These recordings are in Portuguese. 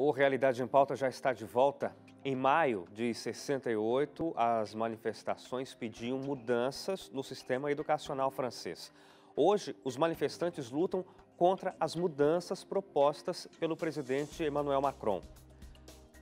O Realidade em Pauta já está de volta. Em maio de 68, as manifestações pediam mudanças no sistema educacional francês. Hoje, os manifestantes lutam contra as mudanças propostas pelo presidente Emmanuel Macron.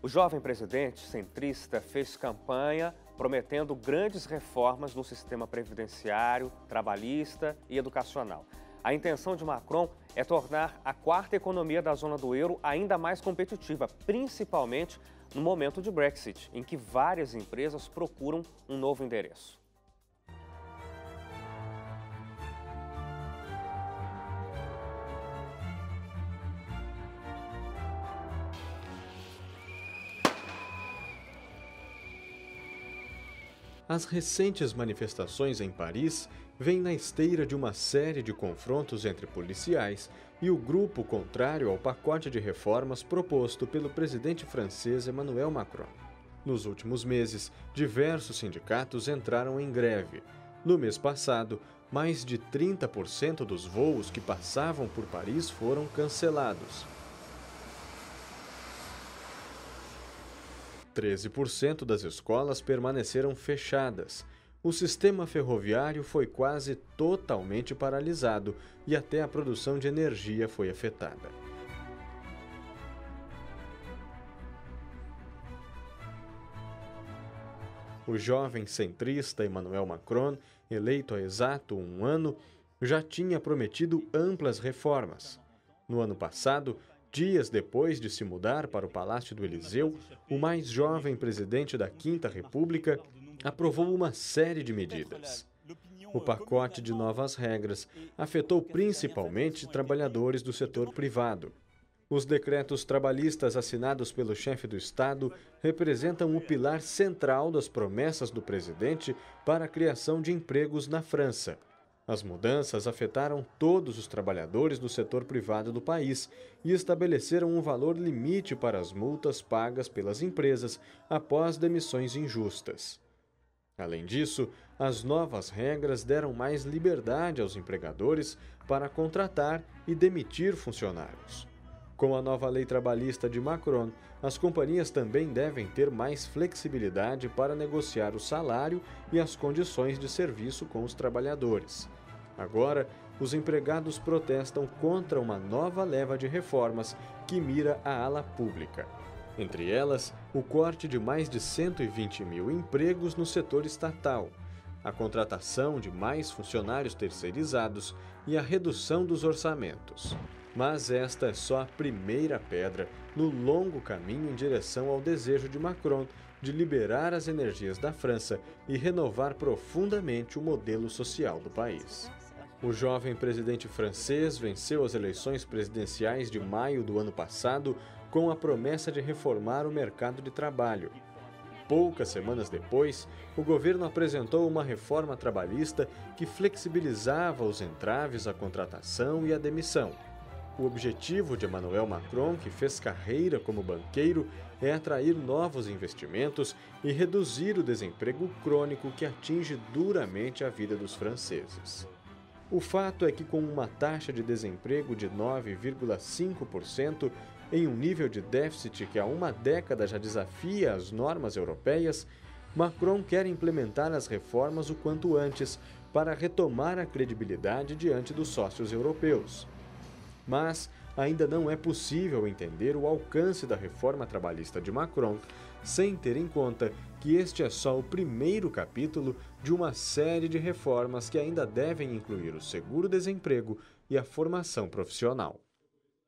O jovem presidente centrista fez campanha prometendo grandes reformas no sistema previdenciário, trabalhista e educacional. A intenção de Macron é tornar a quarta economia da zona do euro ainda mais competitiva, principalmente no momento de Brexit, em que várias empresas procuram um novo endereço. As recentes manifestações em Paris vêm na esteira de uma série de confrontos entre policiais e o grupo contrário ao pacote de reformas proposto pelo presidente francês Emmanuel Macron. Nos últimos meses, diversos sindicatos entraram em greve. No mês passado, mais de 30% dos voos que passavam por Paris foram cancelados. 13% das escolas permaneceram fechadas. O sistema ferroviário foi quase totalmente paralisado e até a produção de energia foi afetada. O jovem centrista Emmanuel Macron, eleito há exato um ano, já tinha prometido amplas reformas. No ano passado, dias depois de se mudar para o Palácio do Eliseu, o mais jovem presidente da Quinta República aprovou uma série de medidas. O pacote de novas regras afetou principalmente trabalhadores do setor privado. Os decretos trabalhistas assinados pelo chefe do Estado representam o pilar central das promessas do presidente para a criação de empregos na França. As mudanças afetaram todos os trabalhadores do setor privado do país e estabeleceram um valor limite para as multas pagas pelas empresas após demissões injustas. Além disso, as novas regras deram mais liberdade aos empregadores para contratar e demitir funcionários. Com a nova lei trabalhista de Macron, as companhias também devem ter mais flexibilidade para negociar o salário e as condições de serviço com os trabalhadores. Agora, os empregados protestam contra uma nova leva de reformas que mira a ala pública. Entre elas, o corte de mais de 120 mil empregos no setor estatal, a contratação de mais funcionários terceirizados e a redução dos orçamentos. Mas esta é só a primeira pedra no longo caminho em direção ao desejo de Macron de liberar as energias da França e renovar profundamente o modelo social do país. O jovem presidente francês venceu as eleições presidenciais de maio do ano passado com a promessa de reformar o mercado de trabalho. Poucas semanas depois, o governo apresentou uma reforma trabalhista que flexibilizava os entraves à contratação e à demissão. O objetivo de Emmanuel Macron, que fez carreira como banqueiro, é atrair novos investimentos e reduzir o desemprego crônico que atinge duramente a vida dos franceses. O fato é que, com uma taxa de desemprego de 9,5%, em um nível de déficit que há uma década já desafia as normas europeias, Macron quer implementar as reformas o quanto antes para retomar a credibilidade diante dos sócios europeus. Mas ainda não é possível entender o alcance da reforma trabalhista de Macron sem ter em conta que este é só o primeiro capítulo de uma série de reformas que ainda devem incluir o seguro-desemprego e a formação profissional.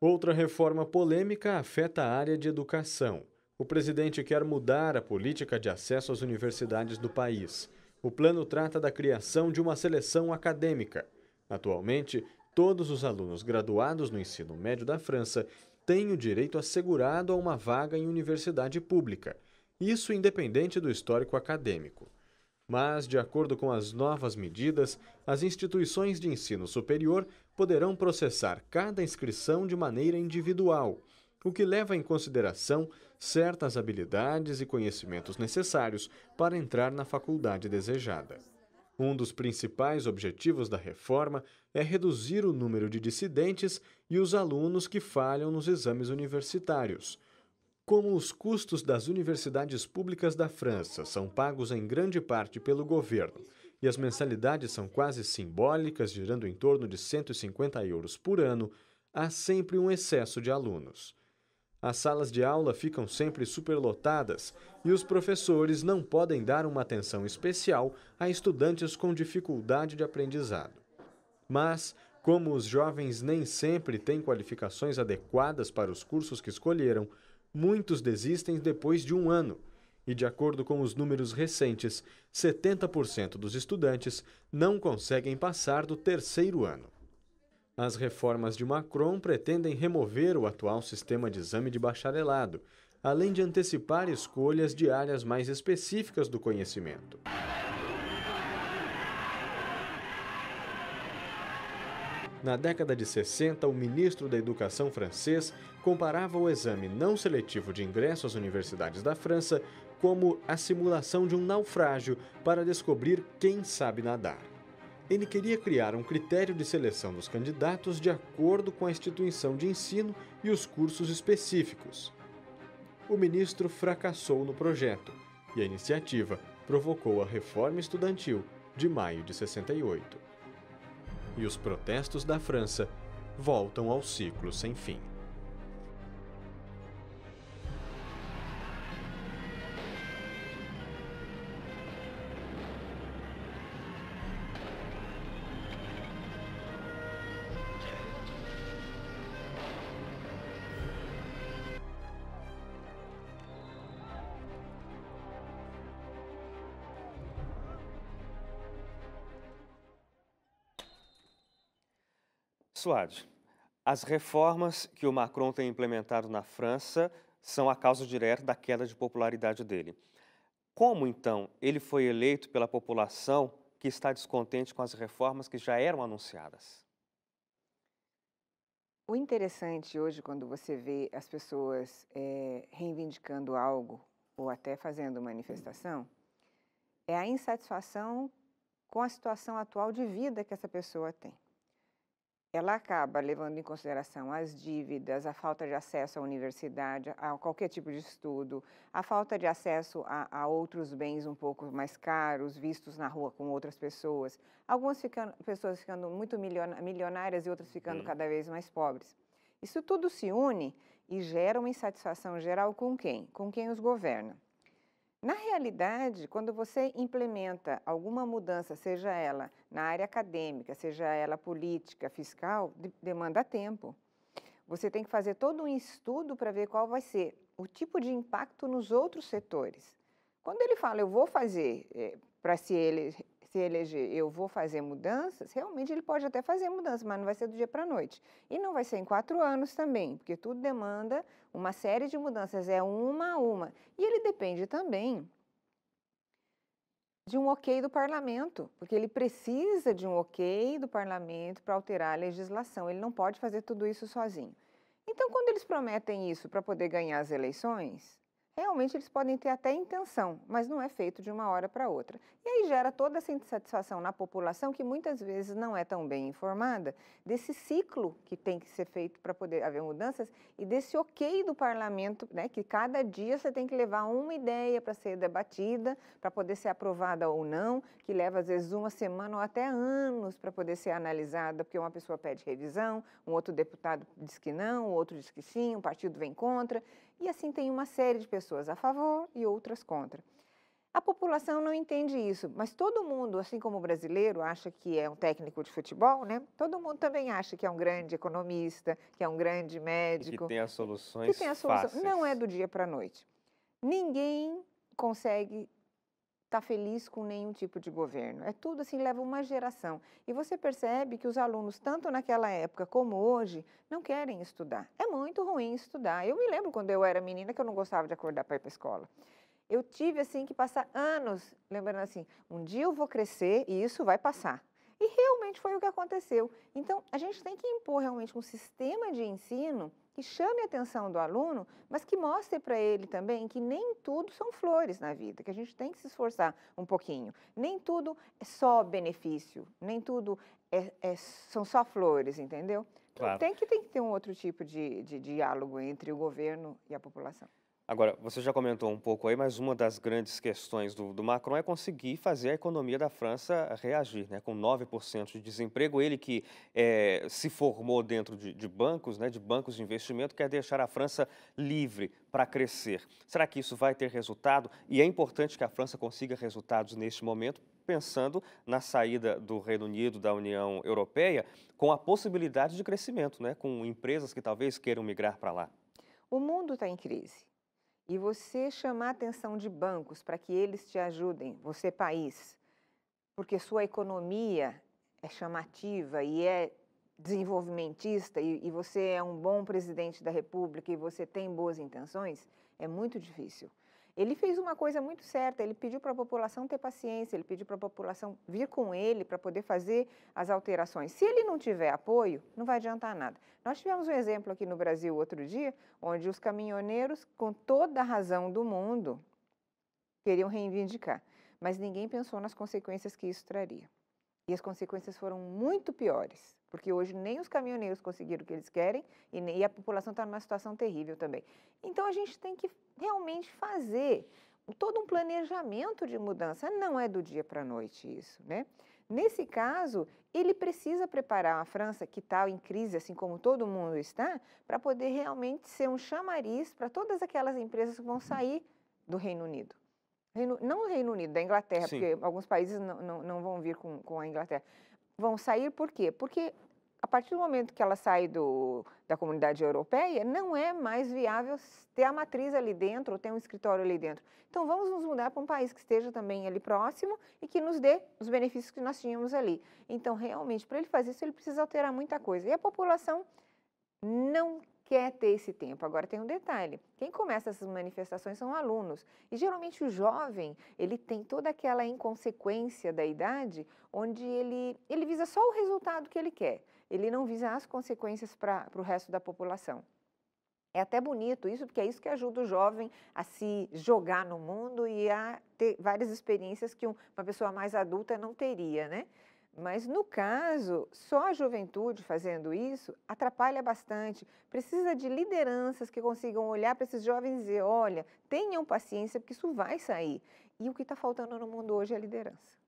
Outra reforma polêmica afeta a área de educação. O presidente quer mudar a política de acesso às universidades do país. O plano trata da criação de uma seleção acadêmica. Atualmente, todos os alunos graduados no ensino médio da França têm o direito assegurado a uma vaga em universidade pública, isso independente do histórico acadêmico. Mas, de acordo com as novas medidas, as instituições de ensino superior poderão processar cada inscrição de maneira individual, o que leva em consideração certas habilidades e conhecimentos necessários para entrar na faculdade desejada. Um dos principais objetivos da reforma é reduzir o número de dissidentes e os alunos que falham nos exames universitários. Como os custos das universidades públicas da França são pagos em grande parte pelo governo e as mensalidades são quase simbólicas, girando em torno de 150 euros por ano, há sempre um excesso de alunos. As salas de aula ficam sempre superlotadas e os professores não podem dar uma atenção especial a estudantes com dificuldade de aprendizado. Mas, como os jovens nem sempre têm qualificações adequadas para os cursos que escolheram, muitos desistem depois de um ano. E, de acordo com os números recentes, 70% dos estudantes não conseguem passar do terceiro ano. As reformas de Macron pretendem remover o atual sistema de exame de bacharelado, além de antecipar escolhas de áreas mais específicas do conhecimento. Na década de 60, o ministro da Educação francês comparava o exame não seletivo de ingresso às universidades da França como a simulação de um naufrágio para descobrir quem sabe nadar. Ele queria criar um critério de seleção dos candidatos de acordo com a instituição de ensino e os cursos específicos. O ministro fracassou no projeto e a iniciativa provocou a Reforma Estudantil de maio de 68. E os protestos da França voltam ao ciclo sem fim. Suad, as reformas que o Macron tem implementado na França são a causa direta da queda de popularidade dele. Como, então, ele foi eleito pela população que está descontente com as reformas que já eram anunciadas? O interessante hoje, quando você vê as pessoas reivindicando algo ou até fazendo manifestação, é a insatisfação com a situação atual de vida que essa pessoa tem. Ela acaba levando em consideração as dívidas, a falta de acesso à universidade, a qualquer tipo de estudo, a falta de acesso a outros bens um pouco mais caros, vistos na rua com outras pessoas. Algumas pessoas ficando muito milionárias e outras ficando cada vez mais pobres. Isso tudo se une e gera uma insatisfação geral com quem? Com quem os governa. Na realidade, quando você implementa alguma mudança, seja ela na área acadêmica, seja ela política, fiscal, demanda tempo. Você tem que fazer todo um estudo para ver qual vai ser o tipo de impacto nos outros setores. Quando ele fala, eu vou fazer, para se eleger, eu vou fazer mudanças, realmente ele pode até fazer mudanças, mas não vai ser do dia para a noite. E não vai ser em 4 anos também, porque tudo demanda uma série de mudanças, é uma a uma. E ele depende também de um ok do parlamento, porque ele precisa de um ok do parlamento para alterar a legislação. Ele não pode fazer tudo isso sozinho. Então, quando eles prometem isso para poder ganhar as eleições, realmente eles podem ter até intenção, mas não é feito de uma hora para outra. E aí gera toda essa insatisfação na população, que muitas vezes não é tão bem informada, desse ciclo que tem que ser feito para poder haver mudanças e desse ok do parlamento, né, que cada dia você tem que levar uma ideia para ser debatida, para poder ser aprovada ou não, que leva às vezes uma semana ou até anos para poder ser analisada, porque uma pessoa pede revisão, um outro deputado diz que não, o outro diz que sim, um partido vem contra. E assim tem uma série de pessoas a favor e outras contra. A população não entende isso, mas todo mundo, assim como o brasileiro, acha que é um técnico de futebol, né? Todo mundo também acha que é um grande economista, que é um grande médico. E que tem as soluções fáceis. Não é do dia para a noite. Ninguém consegue estar feliz com nenhum tipo de governo. É tudo assim, leva uma geração. E você percebe que os alunos, tanto naquela época como hoje, não querem estudar. É muito ruim estudar. Eu me lembro quando eu era menina que eu não gostava de acordar para ir para a escola. Eu tive assim que passar anos lembrando assim, um dia eu vou crescer e isso vai passar. E realmente foi o que aconteceu. Então, a gente tem que impor realmente um sistema de ensino que chame a atenção do aluno, mas que mostre para ele também que nem tudo são flores na vida, que a gente tem que se esforçar um pouquinho. Nem tudo é só benefício, nem tudo são só flores, entendeu? Claro. Tem que ter um outro tipo de diálogo entre o governo e a população. Agora, você já comentou um pouco aí, mas uma das grandes questões do Macron é conseguir fazer a economia da França reagir, né? Com 9% de desemprego, ele que se formou dentro de bancos, né? De bancos de investimento, quer deixar a França livre para crescer. Será que isso vai ter resultado? E é importante que a França consiga resultados neste momento, pensando na saída do Reino Unido da União Europeia, com a possibilidade de crescimento, né? Com empresas que talvez queiram migrar para lá. O mundo está em crise. E você chamar a atenção de bancos para que eles te ajudem, você país, porque sua economia é chamativa e é desenvolvimentista e você é um bom presidente da República e você tem boas intenções, é muito difícil. Ele fez uma coisa muito certa, ele pediu para a população ter paciência, ele pediu para a população vir com ele para poder fazer as alterações. Se ele não tiver apoio, não vai adiantar nada. Nós tivemos um exemplo aqui no Brasil outro dia, onde os caminhoneiros, com toda a razão do mundo, queriam reivindicar, mas ninguém pensou nas consequências que isso traria. E as consequências foram muito piores, porque hoje nem os caminhoneiros conseguiram o que eles querem e a população está numa situação terrível também. Então a gente tem que realmente fazer todo um planejamento de mudança, não é do dia para a noite isso, né? Nesse caso, ele precisa preparar a França, que está em crise, assim como todo mundo está, para poder realmente ser um chamariz para todas aquelas empresas que vão sair do Reino Unido. Não o Reino Unido, da Inglaterra, Sim. porque alguns países não vão vir com a Inglaterra. Vão sair por quê? Porque a partir do momento que ela sai da comunidade europeia, não é mais viável ter a matriz ali dentro ou ter um escritório ali dentro. Então vamos nos mudar para um país que esteja também ali próximo e que nos dê os benefícios que nós tínhamos ali. Então, realmente, para ele fazer isso, ele precisa alterar muita coisa. E a população não quer ter esse tempo. Agora tem um detalhe, quem começa essas manifestações são alunos, e geralmente o jovem, ele tem toda aquela inconsequência da idade, onde ele visa só o resultado que ele quer, ele não visa as consequências para o resto da população. É até bonito isso, porque é isso que ajuda o jovem a se jogar no mundo e a ter várias experiências que uma pessoa mais adulta não teria, né? Mas, no caso, só a juventude fazendo isso atrapalha bastante. Precisa de lideranças que consigam olhar para esses jovens e dizer, olha, tenham paciência, porque isso vai sair. E o que está faltando no mundo hoje é liderança.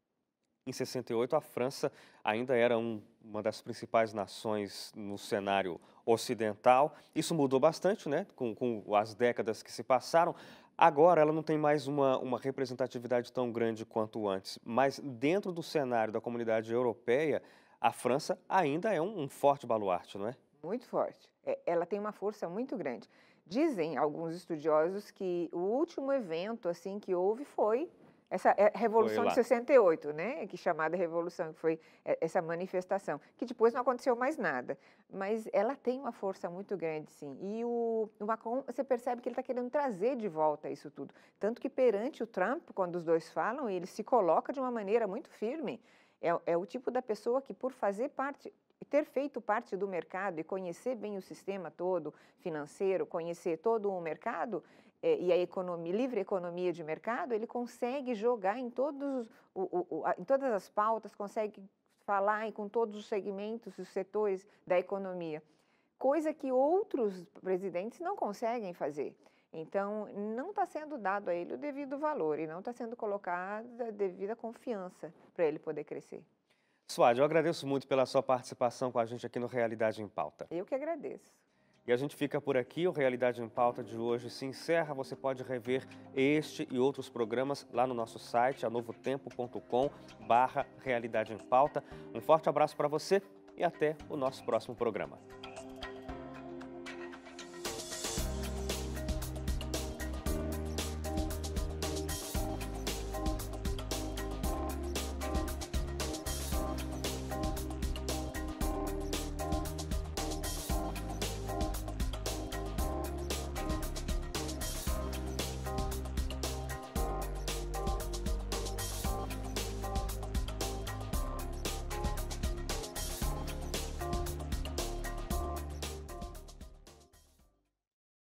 Em 68, a França ainda era uma das principais nações no cenário ocidental. Isso mudou bastante, né, com as décadas que se passaram. Agora, ela não tem mais uma representatividade tão grande quanto antes. Mas, dentro do cenário da comunidade europeia, a França ainda é um forte baluarte, não é? Muito forte. Ela tem uma força muito grande. Dizem alguns estudiosos que o último evento assim que houve foi essa Revolução de 68, né? Que chamada Revolução, que foi essa manifestação, que depois não aconteceu mais nada. Mas ela tem uma força muito grande, sim. E o Macron, você percebe que ele está querendo trazer de volta isso tudo. Tanto que perante o Trump, quando os dois falam, ele se coloca de uma maneira muito firme. É o tipo da pessoa que, por fazer parte, ter feito parte do mercado e conhecer bem o sistema todo financeiro, conhecer todo o mercado, e a livre economia de mercado, ele consegue jogar em todas as pautas, consegue falar com todos os segmentos, os setores da economia, coisa que outros presidentes não conseguem fazer. Então, não está sendo dado a ele o devido valor e não está sendo colocada a devida confiança para ele poder crescer. Suad, eu agradeço muito pela sua participação com a gente aqui no Realidade em Pauta. Eu que agradeço. E a gente fica por aqui, o Realidade em Pauta de hoje se encerra. Você pode rever este e outros programas lá no nosso site, anovotempo.com/Realidade em Pauta. Um forte abraço para você e até o nosso próximo programa.